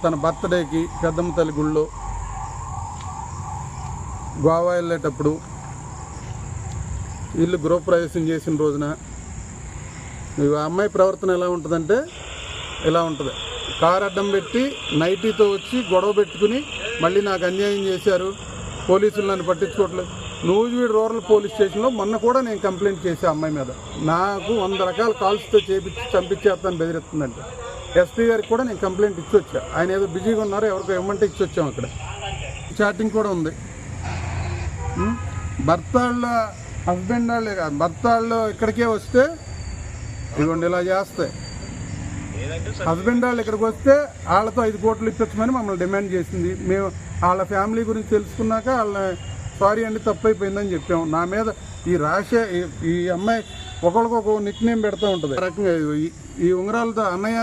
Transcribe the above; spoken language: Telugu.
తన బర్త్డేకి పెద్దమ్మ తల్లి గుళ్ళో గోవా వెళ్ళేటప్పుడు ఇల్లు గృహప్రవేశం చేసిన రోజున ఆ అమ్మాయి ప్రవర్తన ఎలా ఉంటుందంటే ఇలా ఉంటుంది. కారు అడ్డం పెట్టి నైటీతో వచ్చి గొడవ పెట్టుకుని మళ్ళీ నాకు అన్యాయం చేశారు, పోలీసులు నన్ను పట్టించుకోవట్లేదు. నూజివీడు రూరల్ పోలీస్ స్టేషన్లో మొన్న కూడా నేను కంప్లైంట్ చేసే అమ్మాయి మీద నాకు 100 రకాల కాల్స్తో చేపించి చంపించేస్తాను బెదిరిస్తుందంటే ఎస్పీ గారికి కూడా నేను కంప్లైంట్ ఇచ్చొచ్చా. ఆయన ఏదో బిజీగా ఉన్నారో ఎవరికో ఇవ్వమంటే ఇచ్చొచ్చాం. అక్కడ చాటింగ్ కూడా ఉంది. భర్త వాళ్ళ హస్బెండ్ వాళ్ళే కాదు, భర్త వాళ్ళు ఇక్కడికే వస్తే ఇదిగోండి ఇలా చేస్తాయి. హస్బెండ్ వాళ్ళు ఇక్కడికి వస్తే వాళ్ళతో 5 కోట్లు ఇప్పించమని మమ్మల్ని డిమాండ్ చేసింది. మేము వాళ్ళ ఫ్యామిలీ గురించి తెలుసుకున్నాక వాళ్ళ సారీ అండి తప్పైపోయిందని చెప్పాము. నా మీద ఈ అమ్మాయి ఒకరికొక నిక్ నేమ్ పెడతా ఉంటుంది. రకంగా ఈ ఉంగరాలతో అన్నయ్య